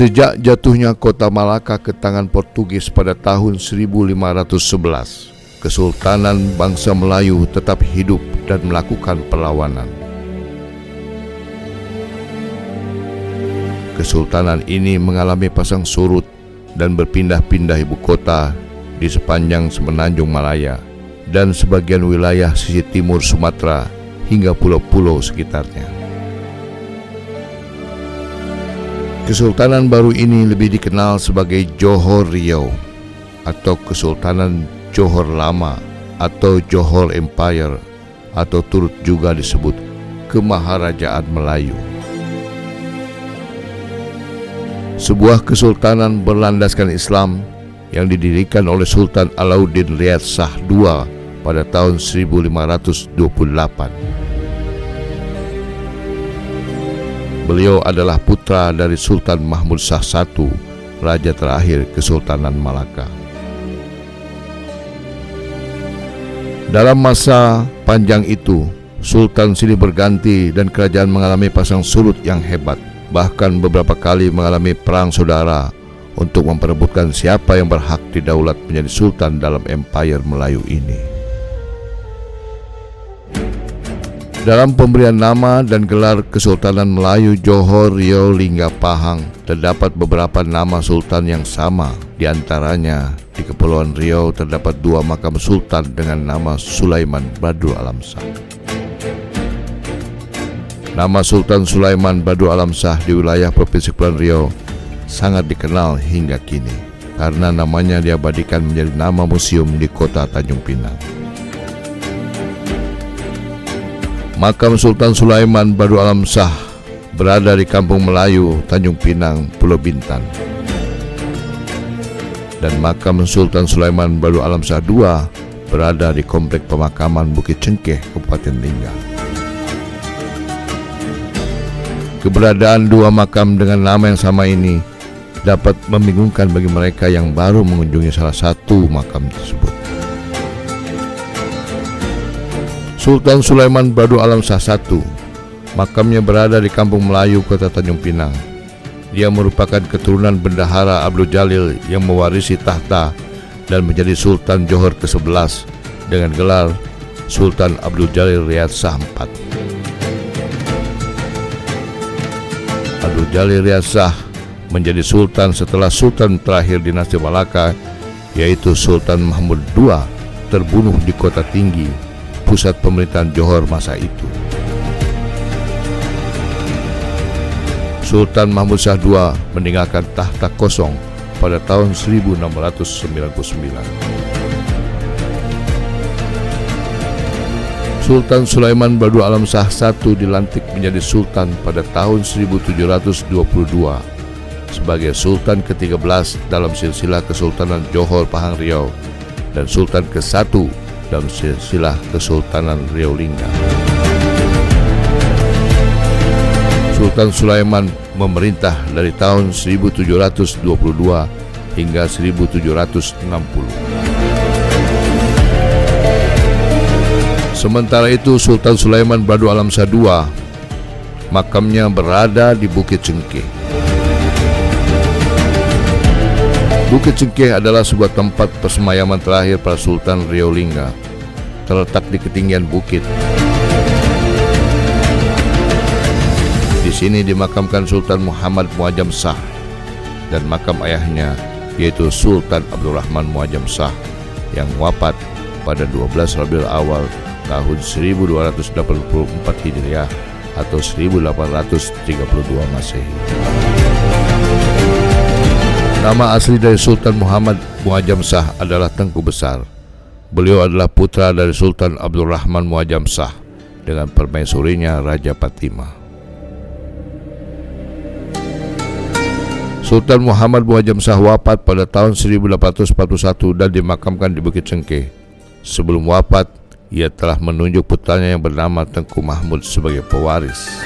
Sejak jatuhnya kota Malaka ke tangan Portugis pada tahun 1511, Kesultanan bangsa Melayu tetap hidup dan melakukan perlawanan. Kesultanan ini mengalami pasang surut dan berpindah-pindah ibu kota di sepanjang semenanjung Malaya dan sebagian wilayah sisi timur Sumatera hingga pulau-pulau sekitarnya. Kesultanan baru ini lebih dikenal sebagai Johor Riau atau Kesultanan Johor Lama atau Johor Empire atau turut juga disebut Kemaharajaan Melayu. Sebuah kesultanan berlandaskan Islam yang didirikan oleh Sultan Alauddin Riyad Shah II pada tahun 1528. Beliau adalah putra dari Sultan Mahmud Shah I, raja terakhir Kesultanan Malaka. Dalam masa panjang itu, Sultan silih berganti dan kerajaan mengalami pasang surut yang hebat. Bahkan beberapa kali mengalami perang saudara untuk memperebutkan siapa yang berhak didaulat menjadi sultan dalam empire Melayu ini. Dalam pemberian nama dan gelar Kesultanan Melayu Johor Riau Lingga Pahang terdapat beberapa nama sultan yang sama. Di antaranya di Kepulauan Riau terdapat 2 makam sultan dengan nama Sulaiman Badrul Alam Shah. Nama Sultan Sulaiman Badrul Alam Shah di wilayah Provinsi Kepulauan Riau sangat dikenal hingga kini karena namanya diabadikan menjadi nama museum di kota Tanjung Pinang. Makam Sultan Sulaiman Badrul Alam Shah berada di Kampung Melayu, Tanjung Pinang, Pulau Bintan. Dan makam Sultan Sulaiman Badrul Alam Shah II berada di Komplek Pemakaman Bukit Cengkeh, Kabupaten Lingga. Keberadaan 2 makam dengan nama yang sama ini dapat membingungkan bagi mereka yang baru mengunjungi salah satu makam tersebut. Sultan Sulaiman Badrul Alam Shah I, makamnya berada di Kampung Melayu, Kota Tanjung Pinang. Dia merupakan keturunan Bendahara Abdul Jalil yang mewarisi tahta dan menjadi Sultan Johor ke-11 dengan gelar Sultan Abdul Jalil Riyad Shah IV. Abdul Jalil Riyad Shah menjadi sultan setelah sultan terakhir dinasti Malaka, yaitu Sultan Mahmud II, terbunuh di Kota Tinggi, pusat pemerintahan Johor masa itu. Sultan Mahmud Shah II meninggalkan tahta kosong pada tahun 1699. Sultan Sulaiman Badrul Alam Shah I dilantik menjadi sultan pada tahun 1722 sebagai sultan ke-13 dalam silsilah Kesultanan Johor Pahang Riau dan sultan ke-1 dalam silsilah Kesultanan Riau Lingga. Sultan Sulaiman memerintah dari tahun 1722 hingga 1760. Sementara itu Sultan Sulaiman Badrul Alam Shah II makamnya berada di Bukit Cengkeh. Bukit Cengkeh adalah sebuah tempat persemayaman terakhir para Sultan Riau Lingga, terletak di ketinggian bukit. Di sini dimakamkan Sultan Muhammad Muajam Shah dan makam ayahnya yaitu Sultan Abdurrahman Muajam Shah yang wafat pada 12 Rabiul Awal tahun 1284 Hijriah atau 1832 Masehi. Nama asli dari Sultan Muhammad Muajam Shah adalah Tengku Besar. Beliau adalah putra dari Sultan Abdurrahman Muajam Shah dengan permaisurinya Raja Fatimah. Sultan Muhammad Muajam Shah wafat pada tahun 1841 dan dimakamkan di Bukit Cengkeh. Sebelum wafat, ia telah menunjuk putranya yang bernama Tengku Mahmud sebagai pewaris.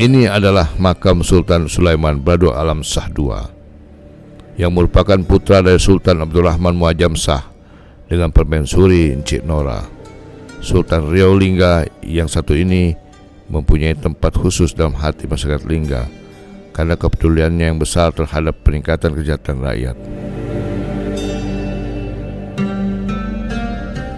Ini adalah makam Sultan Sulaiman Badrul Alam Shah II yang merupakan putra dari Sultan Abdurrahman Muajam Shah dengan permaisuri Encik Nora. Sultan Riau Lingga yang satu ini mempunyai tempat khusus dalam hati masyarakat Lingga karena kepeduliannya yang besar terhadap peningkatan kesejahteraan rakyat.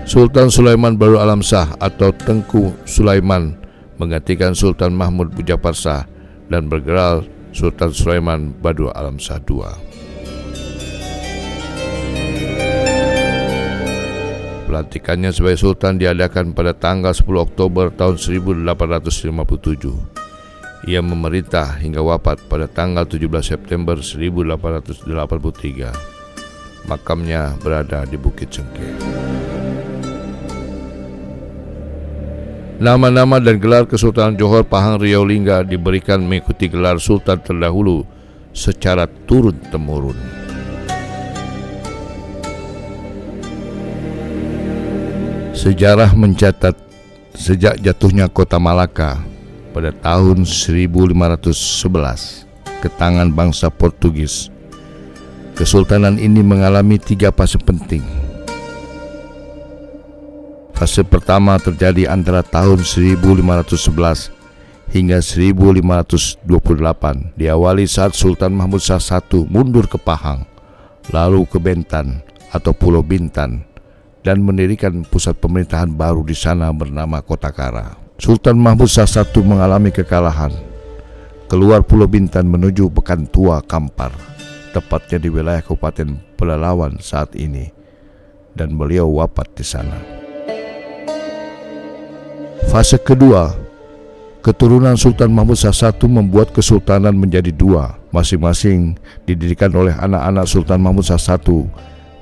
Sultan Sulaiman Baru Alam Shah atau Tengku Sulaiman menggantikan Sultan Mahmud Mudzaffar Shah dan bergelar Sultan Sulaiman Baru Alam Shah II. Pelantikannya sebagai Sultan diadakan pada tanggal 10 Oktober tahun 1857. Ia memerintah hingga wafat pada tanggal 17 September 1883. Makamnya berada di Bukit Cengkeh. Nama-nama dan gelar Kesultanan Johor, Pahang, Riau, Lingga diberikan mengikuti gelar Sultan terdahulu secara turun-temurun. Sejarah mencatat sejak jatuhnya kota Malaka pada tahun 1511 ke tangan bangsa Portugis, kesultanan ini mengalami 3 fase penting. Fase pertama terjadi antara tahun 1511 hingga 1528, diawali saat Sultan Mahmud Shah I mundur ke Pahang, lalu ke Bintan atau Pulau Bintan, dan mendirikan pusat pemerintahan baru di sana bernama Kota Kara. Sultan Mahmud Shah I mengalami kekalahan, keluar Pulau Bintan menuju Pekan Tua Kampar, tepatnya di wilayah Kabupaten Pelalawan saat ini, dan beliau wafat di sana. Fase kedua, keturunan Sultan Mahmud Shah I membuat kesultanan menjadi 2, masing-masing didirikan oleh anak-anak Sultan Mahmud Shah I.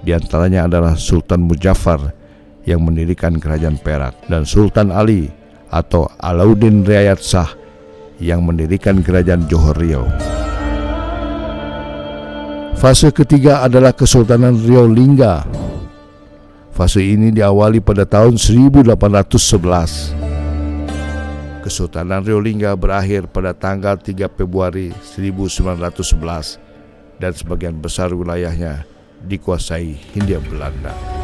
Di antaranya adalah Sultan Muzaffar yang mendirikan Kerajaan Perak dan Sultan Ali atau Alauddin Riayat Shah yang mendirikan Kerajaan Johor Riau. Fase ketiga adalah Kesultanan Riau Lingga. Fase ini diawali pada tahun 1811. Kesultanan Riau Lingga berakhir pada tanggal 3 Februari 1911 dan sebagian besar wilayahnya dikuasai Hindia Belanda.